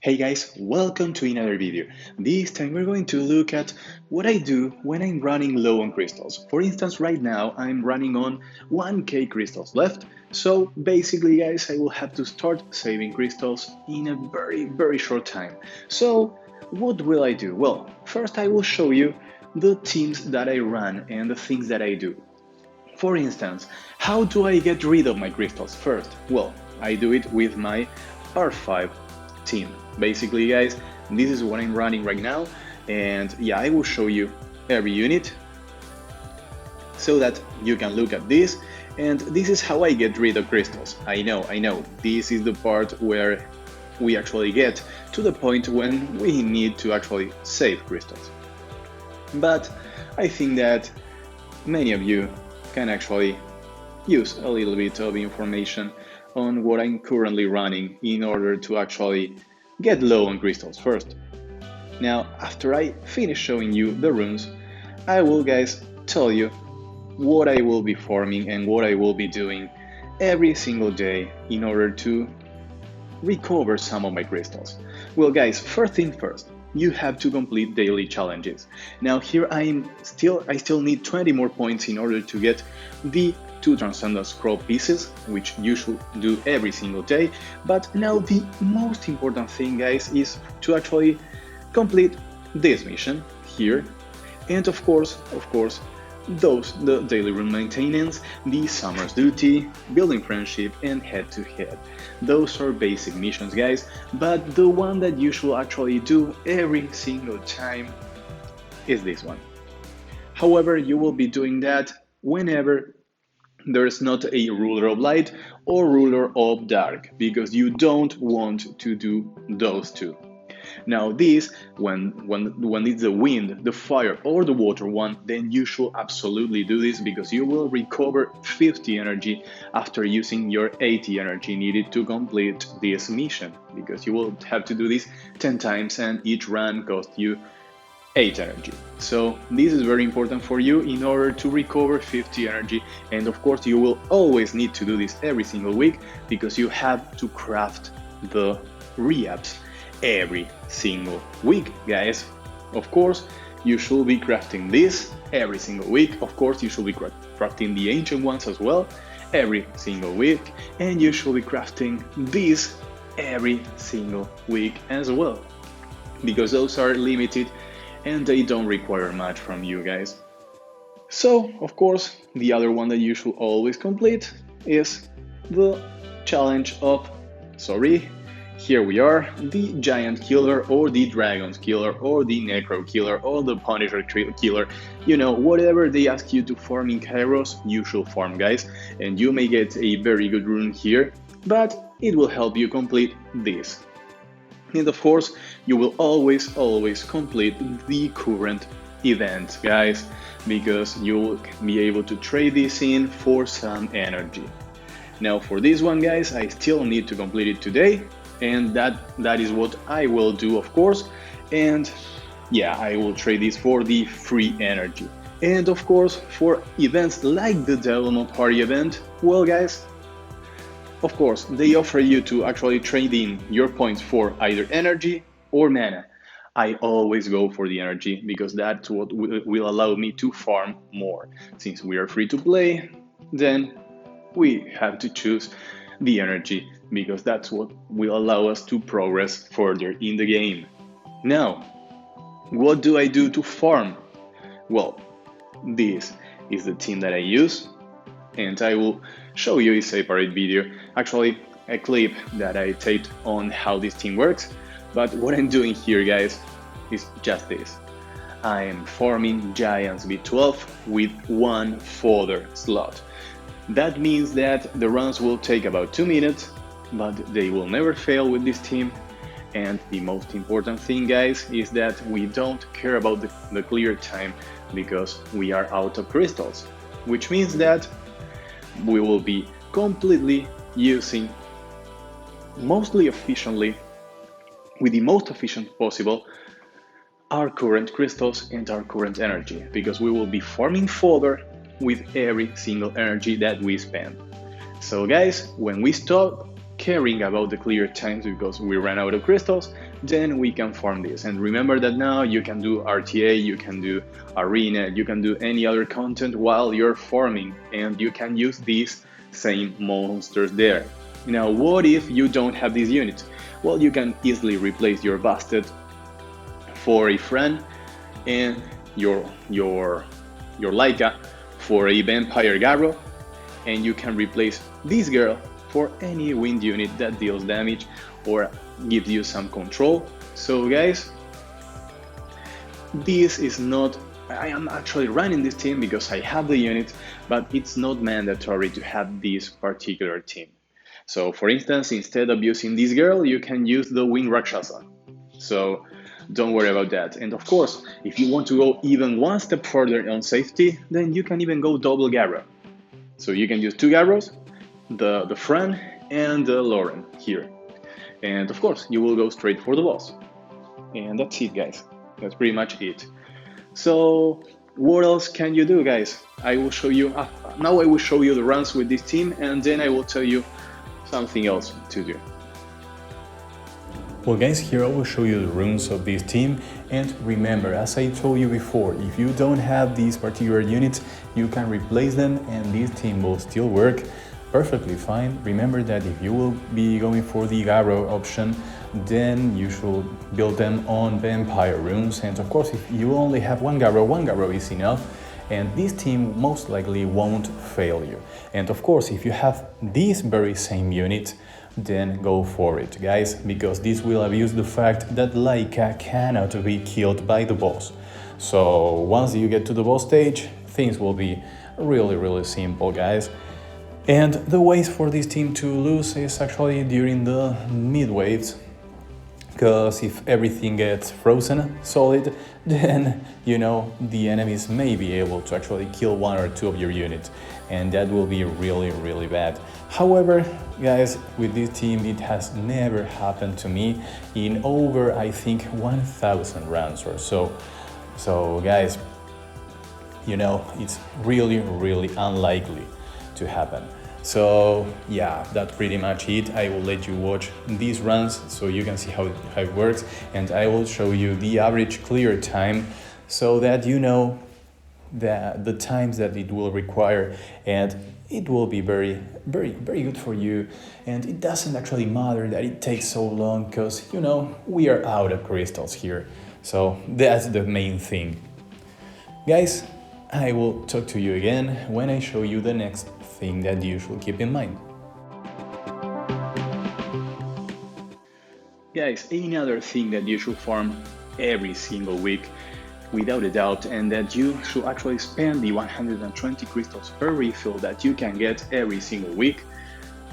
Hey guys, welcome to another video. This time we're going to look at what I do when I'm running low on crystals. For instance, right now I'm running on 1k crystals left. So basically guys, I will have to start saving crystals in a very short time. So what will I do? Well, first I will show you the teams that I run and the things that I do. For instance, how do I get rid of my crystals first? Well, I do it with my R5 team. Basically, guys, this is what I'm running right now, and yeah, I will show you every unit so that you can look at this, and this is how I get rid of crystals. I know, this is the part where we actually get to the point when we need to actually save crystals. But I think that many of you can actually use a little bit of information on what I'm currently running in order to actually get low on crystals first. Now, after I finish showing you the runes, I will guys tell you what I will be farming and what I will be doing every single day in order to recover some of my crystals. Well guys, first thing first, you have to complete daily challenges. Now here I still need 20 more points in order to get the 2 transcendent scroll pieces, which you should do every single day. But now the most important thing guys is to actually complete this mission here, and of course the daily rune maintenance, the summer's duty, building friendship, and head-to-head. Those are basic missions guys, but the one that you should actually do every single time is this one. However, you will be doing that whenever there's not a ruler of light or ruler of dark, because you don't want to do those two. Now this, when it's the wind, the fire, or the water one, then you should absolutely do this because you will recover 50 energy after using your 80 energy needed to complete this mission, because you will have to do this 10 times and each run costs you 8 energy. So this is very important for you in order to recover 50 energy, and of course you will always need to do this every single week because you have to craft the re-ups every single week, guys. Of course, you should be crafting this every single week. Of course, you should be crafting the ancient ones as well every single week, and you should be crafting these every single week as well, because those are limited and they don't require much from you guys. So, of course, the other one that you should always complete is the challenge of, here we are, the Giant Killer or the Dragon's Killer or the Necro Killer or the Punisher Killer. You know, whatever they ask you to farm in Kairos, you should farm guys, and you may get a very good rune here, but it will help you complete this. And of course, you will always complete the current events, guys, because you will be able to trade this in for some energy. Now for this one guys, I still need to complete it today, and that is what I will do, of course. And yeah, I will trade this for the free energy. And of course, for events like the Development Party event, well guys, of course, they offer you to actually trade in your points for either energy or mana. I always go for the energy because that's what will allow me to farm more. Since we are free to play, then we have to choose the energy because that's what will allow us to progress further in the game. Now, what do I do to farm? Well, this is the team that I use, and I will show you a separate video, actually a clip that I taped on how this team works. But what I'm doing here guys is just this. I am farming Giants B12 with 1 fodder slot. That means that the runs will take about 2 minutes, but they will never fail with this team. And the most important thing guys is that we don't care about the clear time because we are out of crystals, which means that we will be completely using mostly efficiently, with the most efficient possible, our current crystals and our current energy, because we will be farming fodder with every single energy that we spend. So guys, when we stop caring about the clear times because we ran out of crystals, then we can farm this. And remember that now you can do RTA, you can do arena, you can do any other content while you're farming, and you can use these same monsters there. Now, what if you don't have this unit? Well, you can easily replace your Bastet for a friend and your Laika for a Vampire Garro, and you can replace this girl for any wind unit that deals damage or gives you some control. So guys, this is not, I am actually running this team because I have the unit, but it's not mandatory to have this particular team. So for instance, instead of using this girl, you can use the Wind Rakshasa. So don't worry about that. And of course, if you want to go even one step further on safety, then you can even go double Garro. So you can use two Garros, the Fran and the Lauren here. And of course, you will go straight for the boss. And that's it, guys. That's pretty much it. So what else can you do, guys? I will show you, now I will show you the runs with this team, and then I will tell you something else to do. Well guys, here I will show you the runes of this team, and remember, as I told you before, if you don't have these particular units, you can replace them and this team will still work perfectly fine. Remember that if you will be going for the Garro option, then you should build them on Vampire runes, and of course if you only have one Garro is enough, and this team most likely won't fail you. And of course, if you have this very same unit, then go for it, guys, because this will abuse the fact that Laika cannot be killed by the boss. So once you get to the boss stage, things will be really simple, guys. And the ways for this team to lose is actually during the mid waves, because if everything gets frozen solid, then you know the enemies may be able to actually kill one or two of your units, and that will be really bad. However, guys, with this team it has never happened to me in over, I think, 1000 rounds or so. So guys, you know, it's really unlikely to happen. So yeah, that's pretty much it. I will let you watch these runs so you can see how it works, and I will show you the average clear time so that you know the times that it will require, and it will be very good for you. And it doesn't actually matter that it takes so long, because you know we are out of crystals here, so that's the main thing. Guys, I will talk to you again when I show you the next thing that you should keep in mind. Guys, another thing that you should farm every single week, without a doubt, and that you should actually spend the 120 crystals per refill that you can get every single week,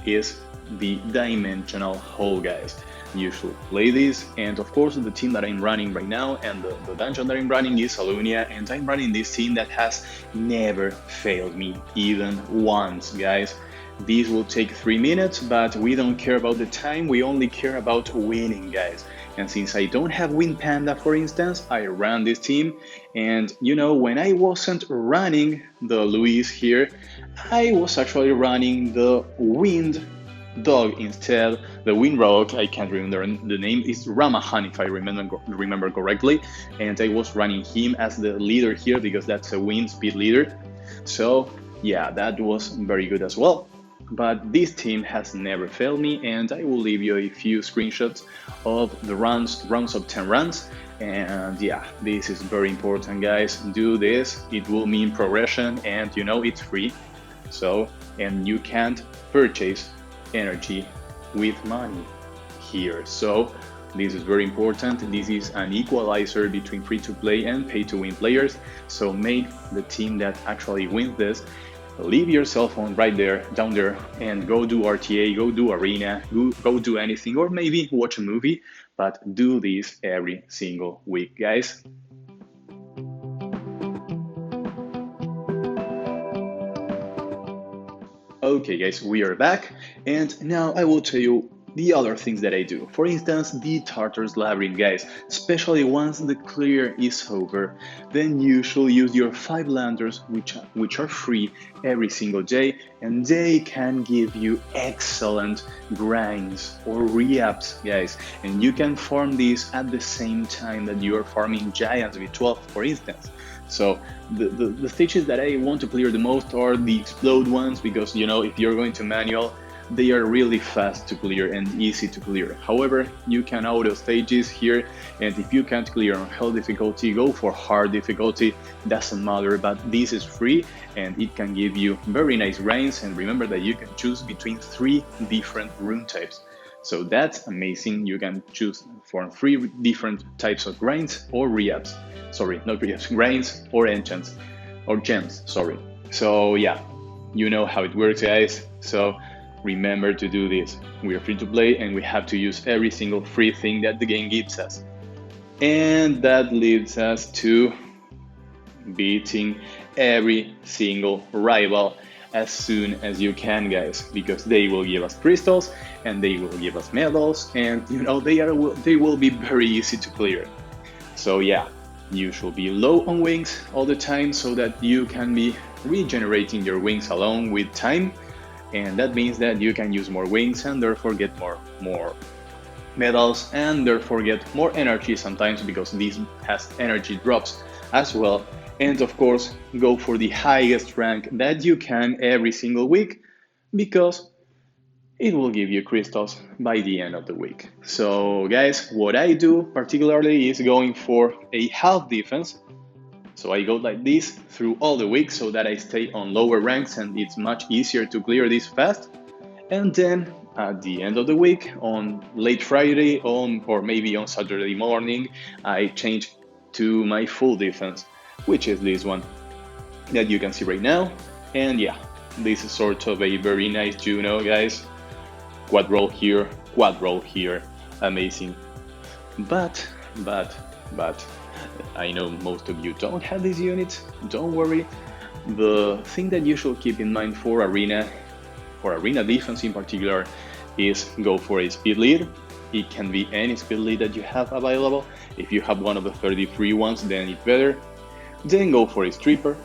is the dimensional hole, guys. You should play this, and of course the team that I'm running right now and the dungeon that I'm running is Ellunia, and I'm running this team that has never failed me even once, guys. This will take 3 minutes, but we don't care about the time, we only care about winning, guys. And since I don't have Wind Panda, for instance, I ran this team, and you know, when I wasn't running the Luis here, I was actually running the Wind Dog instead, the Wind Rogue, I can't remember the name, is Ramahan if I remember correctly, and I was running him as the leader here because that's a wind speed leader. So yeah, that was very good as well. But this team has never failed me, and I will leave you a few screenshots of the rounds of 10 runs. And yeah, this is very important, guys. Do this, it will mean progression, and you know it's free. So, and you can't purchase energy with money here. So this is very important. This is an equalizer between free-to-play and pay-to-win players. So make the team that actually wins this. Leave your cell phone right there, down there, and go do RTA, go do arena, go do anything, or maybe watch a movie, but do this every single week, guys. Okay, guys, we are back, and now I will tell you the other things that I do. For instance, the Tartar's Labyrinth, guys, especially once the clear is over, then you should use your 5 lanterns, which are free every single day, and they can give you excellent grinds or re-ups, guys. And you can farm these at the same time that you are farming Giants V12, for instance. So the stages that I want to clear the most are the explode ones, because if you're going to manual, they are really fast to clear and easy to clear. However, you can auto stages here, and if you can't clear on hell difficulty, go for hard difficulty, doesn't matter, but this is free and it can give you very nice grinds. And remember that you can choose between 3 different rune types. So that's amazing. You can choose from 3 different types of grinds or re-ups. Sorry, not re-ups, grinds or enchants, or gems, sorry. So yeah, you know how it works, guys. So remember to do this. We are free to play and we have to use every single free thing that the game gives us. And that leads us to beating every single rival as soon as you can, guys, because they will give us crystals and they will give us medals, and they will be very easy to clear. So yeah, you should be low on wings all the time so that you can be regenerating your wings along with time, and that means that you can use more wings and therefore get more medals and therefore get more energy sometimes, because this has energy drops as well. And of course, go for the highest rank that you can every single week, because it will give you crystals by the end of the week. So guys, what I do particularly is going for a half defense. So I go like this through all the week so that I stay on lower ranks and it's much easier to clear this fast. And then at the end of the week, on late Friday or maybe on Saturday morning, I change to my full defense, which is this one that you can see right now. And yeah, this is sort of a very nice Juno, guys. Quad roll here, amazing. But I know most of you don't have this unit. Don't worry. The thing that you should keep in mind for arena defense in particular, is go for a speed lead. It can be any speed lead that you have available. If you have one of the 33 ones, then it's better. Then go for a stripper,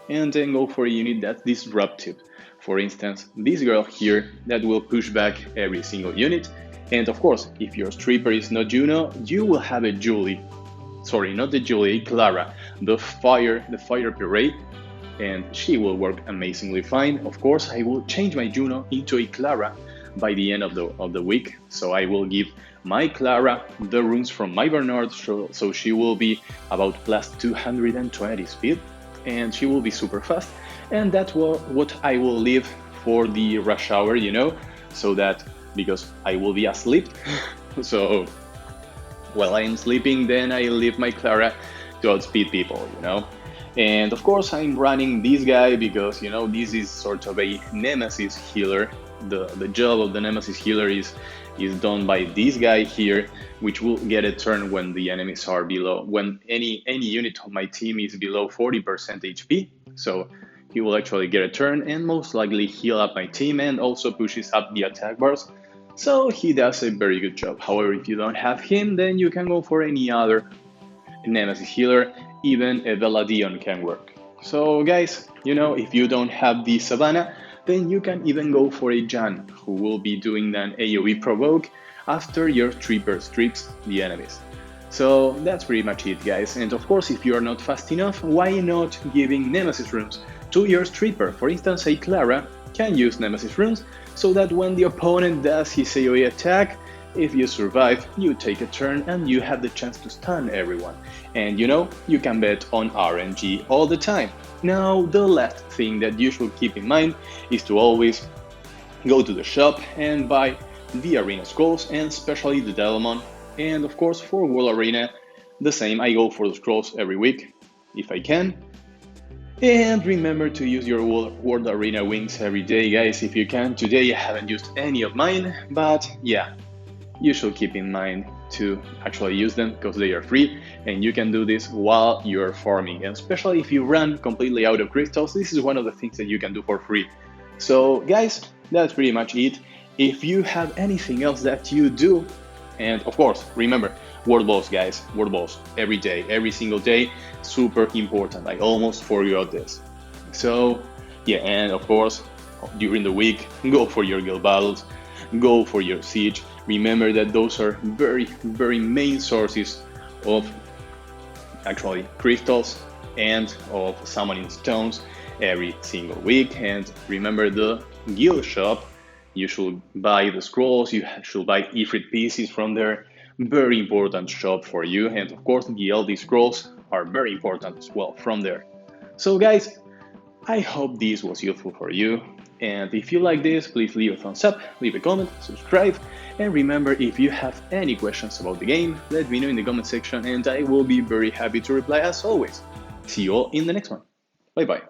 and then go for a unit that's disruptive. For instance, this girl here that will push back every single unit. And of course, if your stripper is not Juno, you will have a Julie. Sorry, not the Julie, Clara, the fire pirate, and she will work amazingly fine. Of course, I will change my Juno into a Clara by the end of the week. So I will give my Clara the runes from my Bernard, so she will be about plus 220 speed, and she will be super fast. And that's what I will leave for the rush hour, so that, because I will be asleep. So while I'm sleeping, then I leave my Clara to outspeed people, And of course, I'm running this guy because, this is sort of a Nemesis healer. The job of the Nemesis healer is done by this guy here, which will get a turn when the enemies are below, when any unit of my team is below 40% HP. So he will actually get a turn and most likely heal up my team and also pushes up the attack bars. So he does a very good job. However, if you don't have him, then you can go for any other Nemesis healer. Even a Veladion can work. So guys, if you don't have the Savannah, then you can even go for a Jan, who will be doing an AoE provoke after your Tripper strips the enemies. So that's pretty much it, guys. And of course, if you are not fast enough, why not giving Nemesis runes to your Stripper? For instance, a Clara can use Nemesis runes so that when the opponent does his AoE attack, if you survive, you take a turn and you have the chance to stun everyone. And you can bet on RNG all the time. Now, the last thing that you should keep in mind is to always go to the shop and buy the arena scrolls, and especially the Delamon. And of course, for World Arena, the same. I go for the scrolls every week, if I can. And remember to use your World Arena wings every day, guys, if you can. Today I haven't used any of mine, but yeah, you should keep in mind to actually use them because they are free, and you can do this while you're farming. And especially if you run completely out of crystals, this is one of the things that you can do for free. So guys, that's pretty much it. If you have anything else that you do, and of course, remember, word balls, guys, word balls every day, every single day, super important. I almost forgot this. So, yeah, and of course, during the week, go for your guild battles, go for your siege. Remember that those are very, very main sources of actually crystals and of summoning stones every single week. And remember the guild shop, you should buy the scrolls, you should buy Ifrit pieces from there. Very important shop for you. And of course, the LD scrolls are very important as well from there. So, guys, I hope this was useful for you. And if you like this, please leave a thumbs up, leave a comment, subscribe, and remember, if you have any questions about the game, let me know in the comment section and I will be very happy to reply as always. See you all in the next one. Bye bye.